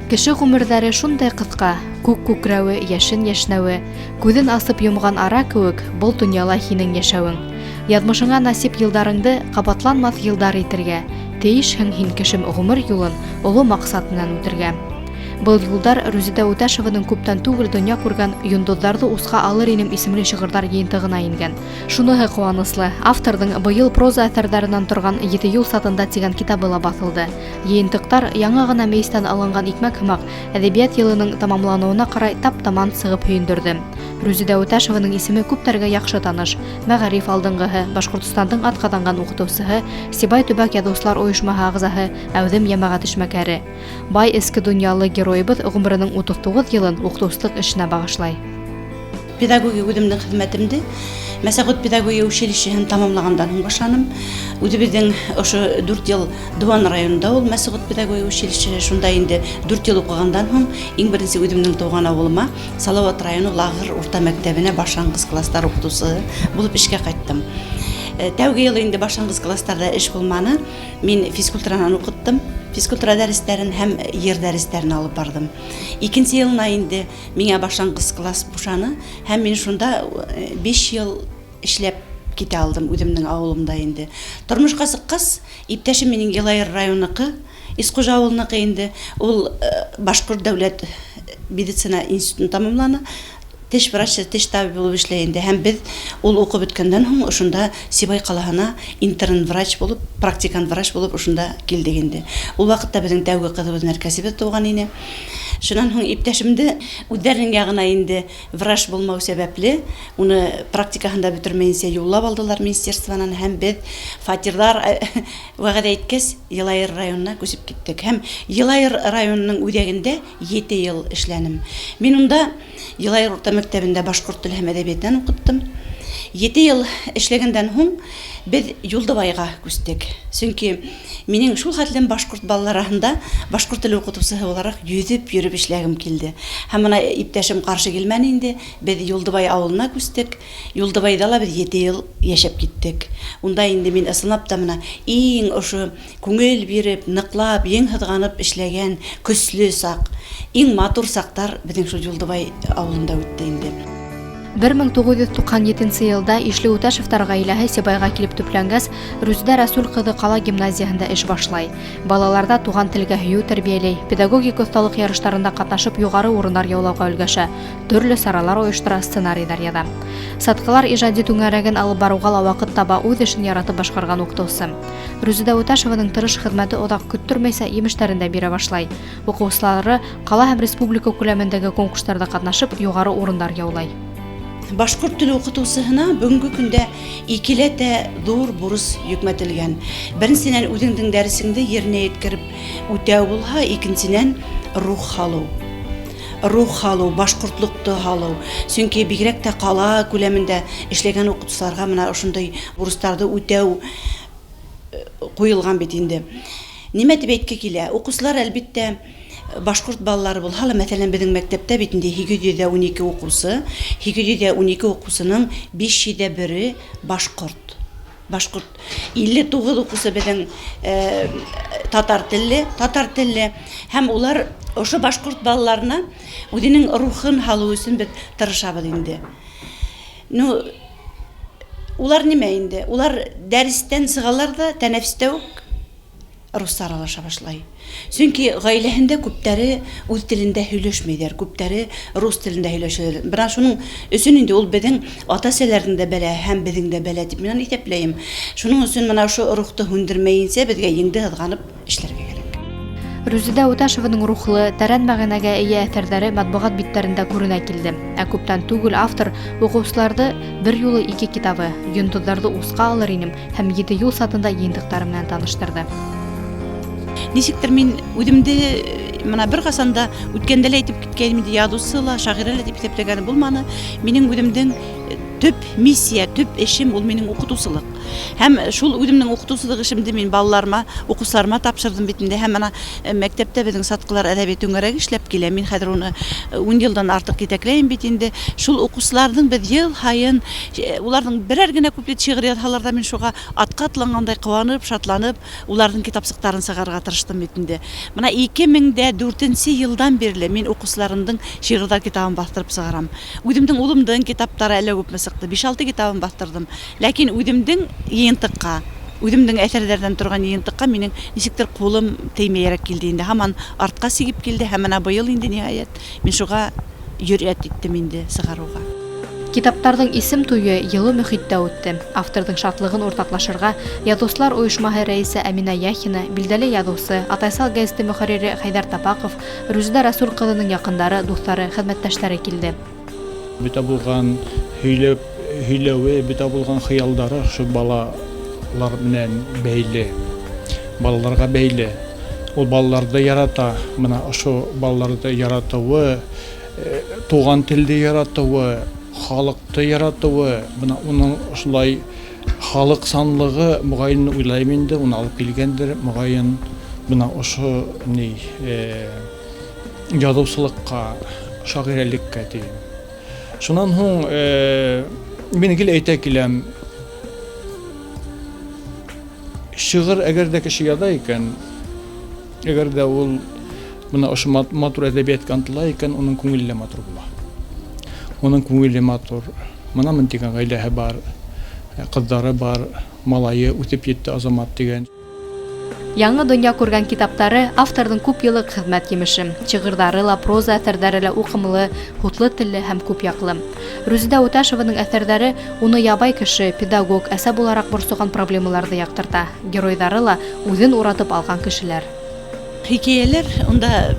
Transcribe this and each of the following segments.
Кеше ғүмерҙәре шундай ҡыҫҡа, күк күкрәүе, йәшен йәшнәүе, күҙен асып йомған ара кеүек был донъяла һинең йәшәүең. Яҙмышыңа насип йылдарыңды ҡабатланмаҫ йылдар итергә, тейешһең һин кешем ғүмер юлын оло маҡсат менән үтергә. Был юлдар Рүзидә Үтәшеваның күптән түгел донъя күргән «Йондоҙҙарҙы усҡа алыр инем» исемле шиғырҙар йыйынтығына ингән. Шуныһы ҡыуаныслы, авторҙың быйыл проза әҫәрҙәренән торған «Ете юл сатында» тигән китабы ла баҫылды. Йыйынтыҡтар яңы ғына мейестән алынған икмәк һымаҡ әҙәбиәт йылының тамамланыуына ҡарай тап-таман сығып һөйөндөрҙө. Рүзидә Үтәшеваның исеме күптәргә яҡшы таныш. Мәғариф алдынғыһы, Башҡортостандың атҡаҙанған уҡытыусыһы, Сибай төбәк яҙыусылар ойошмаһы ағзаһы, әүҙем йәмәғәт эшмәкәре. Бай эске донъялы геройыбыҙ ғүмеренең 39 йылын уҡытыусылыҡ эшенә бағышлай. Педагогия үҙемдең хеҙмәтемде Мәсәғүт педагогия училищеһын тамамлағандан һуң башланым. Үҙебеҙҙең ошо 4 йыл Дыуан районында ул Мәсәғүт педагогия училищеһы, шунда инде 4 йыл уҡығандан һуң иң беренсе үҙемдең тыуған ауылыма Салауат районы Лағыр урта мәктәбенә башланғыс кластар уҡытыусыһы булып эшкә ҡайттым. Тәүге йылы инде башланғыс кластарҙа эш булманы. Мин физкультуранан уҡыттым. Физкультура дәрестәрен һәм ер дәрестәрен алып бардым. Икенсе йылына инде миңә башланғыс класс бушаны һәм мин шунда 5 йыл эшләп китә алдым үҙемнең ауылымда инде. Тормошҡа сыҡҡас, иптәшем минең Йылайыр районыҡы, Исҡужа ауылыныҡы инде. Ул Башҡорт дәүләт медицина институтын тамамланы. Теш врачы, теш табибы булып эшләй инде. Һәм беҙ ул уҡып бөткәндән һуң ошонда Сибай ҡалаһына интерн врач булып, практикант врач булып ошонда килдек инде. Ул ваҡытта беҙҙең тәүге ҡыҙыбыҙ Нәркәсебеҙ тыуған ине. Шунан һуң иптәшемде үҙҙәренең яғына инде врач булмау сәбәпле, уны практикаһында бөтөрмәйенсә юллап алдылар министерствонан, һәм беҙ фатирҙар вәғәҙә иткәс Йылайыр районына күсеп киттек. Һәм Йылайыр районының үҙәгендә 7 йыл эшләнем. Мин унда Йылайыр урта мәктәбендә башҡорт теле һәм әҙәбиәтенән уҡыттым. 7 йыл эшләгәндән һуң беҙ Юлдыбайға күстек. Сөнки минең шул хәтлем башҡорт балалар араһында башҡорт теле уҡытыусыһы булараҡ йөҙөп йөрөп эшләгем килде. Һәм бына иптәшем ҡаршы килмәне инде. Беҙ Юлдыбай ауылына күстек. Юлдыбайҙа ла беҙ 7 йыл йәшәп киттек. Унда инде мин ысынлап та бына иң ошо күңел биреп, ныҡлап, ең һыҙғанып эшләгән көслө саҡ, иң матур саҡтар беҙҙең шул Юлдыбай ауылында үтте инде. 1997 йылда Ишле Үтәшевтәр ғаиләһе Сибайға килеп төпләнгәс, Рүзидә Рәсүл ҡыҙы ҡала гимназияһында эш башлай. Балаларҙа туған телгә һөйөү тәрбиәләй, педагогик оҫталыҡ ярыштарында ҡатнашып юғары урындар яулауға өлгәшә, төрлө саралар ойоштора, сценарийҙар яҙа. Сатҡылар ижади түңәрәген алып барыуға ла ваҡыт таба, үҙ эшен яратып башҡарған уҡытыусы. Рүзидә Үтәшеваның тырыш хеҙмәте оҙаҡ көттөрмәйсә емештәрен дә бирә башлай. Уҡыусылары ҡала һәм республика күләмендәге конкурстарҙа ҡатнашып, юғары урындар яулай. Башҡорт теле уҡытыусыһына бөгөнгө көндә икеләтә ҙур бурыс йөкмәтелгән. Беренсенән үҙеңдең дәресеңде еренә еткереп үтәү булһа, икенсенән рух һалыу. Рух һалыу, башҡортлоҡто һалыу. Сөнки бигерәк тә ҡала күләмендә эшләгән уҡытыусыларға менә ошондай бурыстарҙы үтәү ҡуйылған бит инде. Нимә тип әйткә килә? Уҡыусылар әлбиттә башҡорт балалары булһа ла, мәҫәлән, беҙҙең мәктәптә бит инде 812 уҡыусы, 812 уҡыусының 501-е башҡорт. Башҡорт. 59 уҡыусы беҙҙең татар телле, һәм улар ошо башҡорт балаларына үҙенең рухын һалыу өсөн беҙ тырышабыҙ инде. Ну, улар нимә инде? Улар дәрестән сығалар да, тәнәфестә үк руслар алаша башлай. Сөнки ғаиләһендә күптәре үҙ телендә һөйләшмәйҙәр, күптәре рус телендә һөйләшәләр. Бына шуның өсөн инде ул беҙҙең ата-әсәләрҙең дә бәлә, һәм беҙҙең дә бәлә тип мин иҫәпләйем. Шуның өсөн бына ошо рухты һүндермәйенсә беҙгә еңде һыҙғанып эшләргә кәрәк. Рүзидә Үтәшеваның рухлы, тәрән мәғәнәгә эйә әҫәрҙәре матбуғат биттәрендә күренә килде. Ә күптән түгел автор уҡыусыларҙы бер юлы 2 китабы «Йондоҙҙарҙы усҡа алыр инем» һәм 7 юл сатында йыйынтыҡтары менән таныштырҙы. Нисектер мин үҙемде мына бер ҡасанда үткәндә лә әйтеп киткәйнем инде, яҙыусы ла, шағирә лә дип иҫәпләгәне булманы. Минең үҙемдең төп миссия, төп эшем ул минең укытучылык. Һәм шул үземнең укытучылык эшемде мин балаларыма, укучыларыма тапшырдым бит инде. Һәм ана мәктәптә безнең саткылар әдәбият түңәрәге эшләп килә. Мин хәзер уны 10 елдан артык итәкләйм бит инде. Шул укучыларның без ел һайын уларның берәр генә куплет шигырь язһалар да мин шуга атка атлангандай куанып, шатланып, уларның китапсыктарын сыгарга тырыштым бит инде. Менә 2004 елдан бирле мин укучыларымның шигырьләр китабын бастырып сыгарам. Үземнең улымның китаптары әле күпме сыкты. 5-6 китабын бастырдым. Ләкин үземнең йыентыкка, үземнең әсәрләрдән торган йыентыкка минең ничектер кулым теймәерәк килде инде. Һаман артка сигеп килде. Һәм менә быел инде ниһаять мин шуга йөрәт иттем инде сыгаруга. Китаптарның исем туйы йылы мөхиттә үтте. Авторның шатлыгын уртаклашырга Язучылар оешмаһы рәисе Әминә Яхина, билдәле язучы, Атайсал гәзите мөхәррире Хайдар Тапаков, Рүзидә Расул кызының якыннары, дуслары, хезмәттәшләре килде. Бите булган һөйләве, бите булган хыялдары шу балалар белән бәйле. Балаларга бәйле. Ул балаларны ярата. Менә шу балаларны яратуы, туган телде яратуы, халыкты яратуы, менә уның шулай халык санлыгы мөгаен уйлайм инде, уны алып килгәндер, мөгаен менә ошо язучылыкка, шагыйрәлеккә тием. Шуннан һуң мин гел әйтә киләм, шигырь әгәр дә кеше яза икән, әгәр дә ул менә ошо матур әдәбиятка ынтыла икән, уның күңеле матур була. Уның күңеле матур. Менә мен дигән гаиләһе бар, кыздары бар, малайы үтеп йетте Азамат дигән. Яңа дөнья күргән китаптары авторның күп еллык хезмәт емеше. Шигырьләре ла, проза әсәрләре лә укымлы, хутлы телле һәм күп яклы. Рүзидә Уташеваның әсәрләре уны ябай кеше, педагог, әсә буларак борсыган проблемаларны яктырта. Геройдары ла үзен уратып алган кешеләр. Хикәяләр онда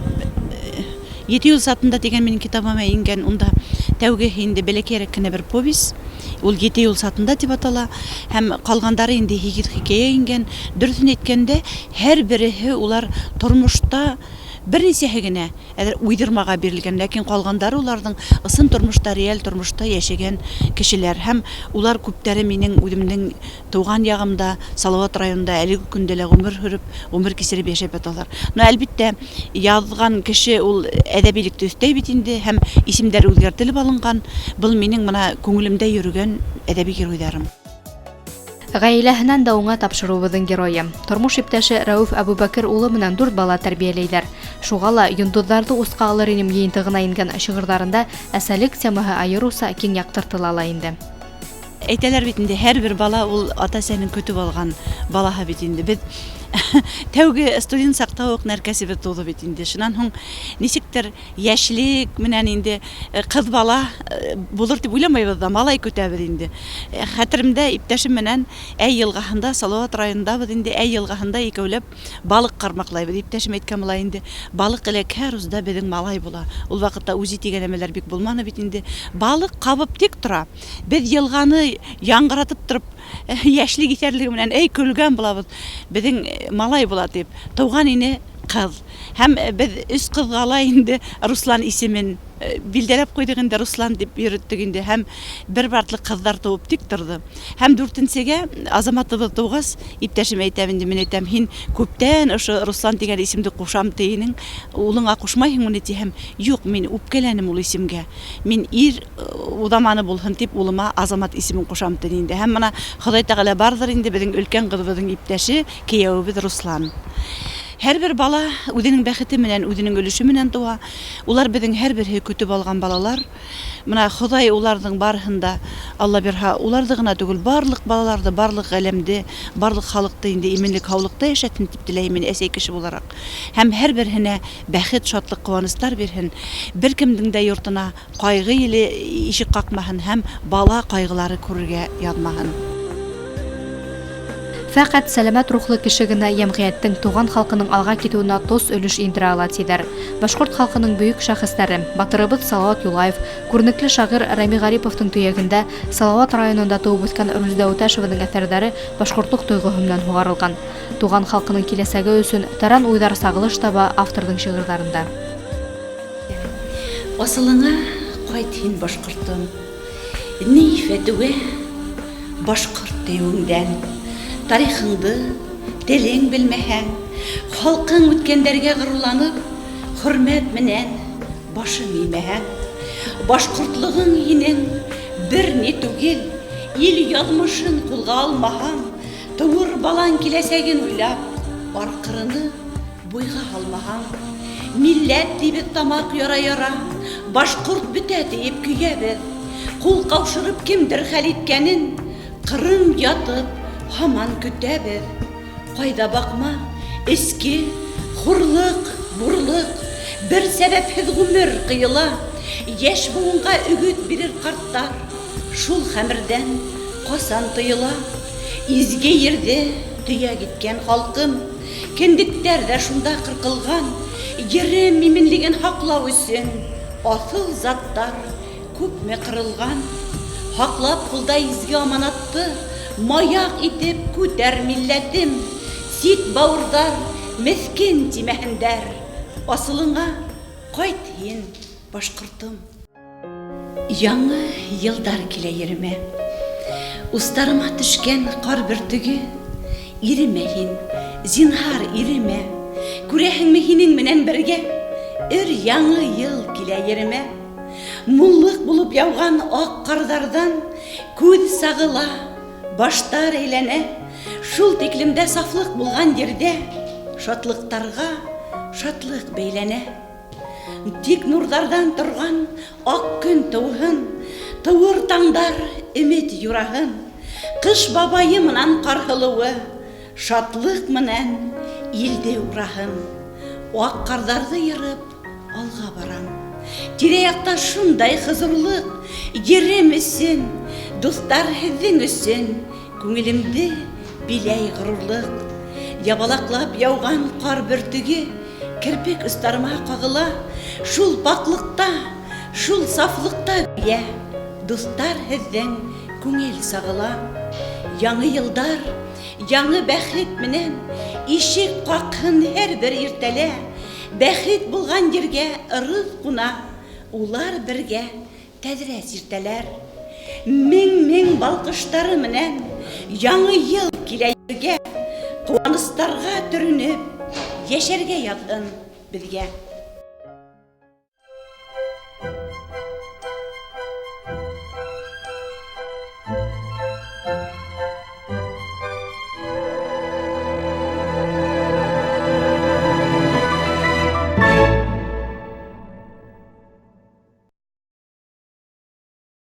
7 ел сатында дигән минең китабыма ингән, онда тәүге инде бәләкәйрәк кенә бер повесть. Ул 7 ел сатында дип атала. Һәм калгандары инде хикәя ингән. Дөресен әйткәндә, һәр береһе улар тормышта бернисәһе генә уйдырмага бирелгән, ләкин калгандары уларның ысын тормышта, реаль тормышта яшәгән кешеләр. Һәм улар күптәре минең үземнең туган ягымда, Салават районында әлеге көндә лә гомер һөреп, гомер кисереп яшәп яталар. Но әлбиттә, язган кеше ул әдәбилекте өстәй бит инде һәм исемдәр үзгәртелеп алынган. Бу минең менә күңелемдә йөргән әдәби геройдарым. Гаиләһеннән дә уңа тапшыруыбыҙҙың геройы. Тормош иптәше Рәүф Әбүбәкер улы менән 4 бала тәрбиәләйҙәр. Шуға ла йондоҙҙарҙы усҡа алыр инем йыйынтығына ингән шиғырҙарында әсәлек темаһы айырыуса киң яҡтыртыла ла инде. Әйтәләр бит инде, һәр бер бала ул ата-әсәнең көтөп алган балаһы бит инде. Без тәүге студент саҡта уҡ нәркәсебеҙ тыуҙы бит инде. Шунан һуң нисектер йәшлек менән инде ҡыҙ бала булыр дип уйламайбыҙ ҙа, малай көтәбеҙ инде. Хәтеремдә иптәшем менән Әй йылғаһында, Салауат районындабыҙ инде, Әй йылғаһында икәүләп балыҡ ҡармаҡлайбыҙ. Иптәшем әйткән була инде, балыҡ эләкһә, Рузда беҙҙең малай була. Ул ваҡытта үзи тигән нәмәләр бик булманы бит инде. Балыҡ ҡабып тик тора. Беҙ йылғаны яңғыратып тороп, йәшлек иҫәрлеге менән әй көлгән булабыҙ. Беҙҙең малай була тип. Тыуған ине ҡыҙ. Һәм беҙ 3 ҡыҙға ла инде Руслан исемен билдәләп ҡуйҙыҡ инде, Руслан дип йөрөттөк инде. Һәм бер бартлыҡ ҡыҙҙар тыуып тик торҙо. Һәм 4-нсегә Азаматыбыҙ тыуғас, иптәшем әйтәм инде, мин әйтәм, һин күптән ошо Руслан дигән исемде ҡушам тиһең, улыңа ҡушмайһыңмы тиһәм, юҡ, мин үпкәләнем ул исемгә. Мин ир уҙаманы булһын тип, улыма Азамат исемен ҡушам тине инде. Һәм бына Хоҙай Тәғәлә барҙыр инде, беҙҙең өлкән ҡыҙыбыҙҙың иптәше, кейәүебеҙ Руслан. Һәр бер бала үҙенең бәхете менән, үҙенең өлөшө менән тыуа. Улар беҙҙең һәр береһе көтөп алған балалар. Менә Хоҙай уларҙың барыһында, Алла бирһа, уларҙы ғына түгел, барлыҡ балаларҙы, барлыҡ ғаләмде, барлыҡ халыҡты инде именлек, һаулыҡта йәшәтһен дип теләйем мин әсәй кеше булараҡ. Һәм һәр береһенә бәхет, шатлыҡ, ҡыуаныстар бирһен. Бер кемдең дә йортона ҡайғы еле ишек ҡаҡмаһын һәм бала ҡайғылары күрергә яҙмаһын. Фәҡәт сәләмәт рухлы кеше генә йәмғиәттең туған халҡының алға китеүенә тос өлөш индерә ала тиҙәр. Башҡорт халҡының бөйөк шәхестәре, батырыбыҙ Салауат Юлаев, күренекле шағир Рәми Ғариповтың төйәгендә Салауат районында тыуып үҫкән Рүзидә Уташеваның әҫәрҙәре башҡортлоҡ тойғоһо менән һуғарылған. Туған халҡының киләсәге өсөн тәрән уйҙар сағылыш таба авторҙың шиғырҙарында. Асылыңа ҡайт һин башҡортом, Ни фетуе башкорт деуңдән, тарихыңды телең белмәһәң, халкың үткәндәргә горурланып, хөрмәт менән башың имәһәң, башкортлыгың һинең бер ни түгел, ил язмышын кулга алмаһаң, туур балаң киләсәген уйлап, аркырыны буйга алмаһаң, милләт дибез тамак яра-яра, башкорт бүтә дип көябез, кул каушырып кимдер хәл иткәнен, кырын ятып һаман көтәбез. Кайда бакма, эске, хурлык, бурлык, бер сәбәпһез гомер кыела, яшь буынга үгүт бирер карттар, шул хәмердән касан тыела. Изге ерде төя киткән халкым, кендектәрдә шунда кыркылган, ерем миминлеген хаклау өчен асыл заттар күпме кырылган. Хаклап кулда изге аманатты, маяк итеп күтәр милләтем, сит бауырдар, мескен тимәһендәр, асылыңа кайт һин, башкортым. Яңы елдар килә еремә, устарыма төшкән кар бөртеге, иремә һин, зинһар иремә, күрәһеңме һинең менән бергә, яңы ел килә еремә. Муллык булып яуган ак кардардан күз сагыла, баштар әйләнә, шул тиклемдә сафлык булган ердә шатлыктарга шатлык бәйләнә. Тик нурдардан торган ак көн тыуһын, тыуыр таңдар өмет юраһын, кыш бабайы менән карһылыуы, шатлык менән илде ураһын. Ак кардарды йырып алга барам, тирә-якта шундай хозурлык, ерем өсөн, дуслар һеҙҙең өсөн, күңелемде биләй ғорурлык. Ябалаклап яуған ҡар бөртөгө кирпек остарыма ҡағыла, шул паклыҡта, шул сафлыҡта бейә, дуслар һеҙҙең күңел сағыла. Яңы йылдар, яңы бәхет менән ишек ҡаҡһын һәр бер иртәлә, бәхет булған ергә ырыҙ ҡуна, улар бергә тәҙрә сиртәләр. Мең-мең балҡыштары менән яңы йыл килә ергә, ҡыуаныстарға төрөнөп, йәшәргә яҙһын беҙгә.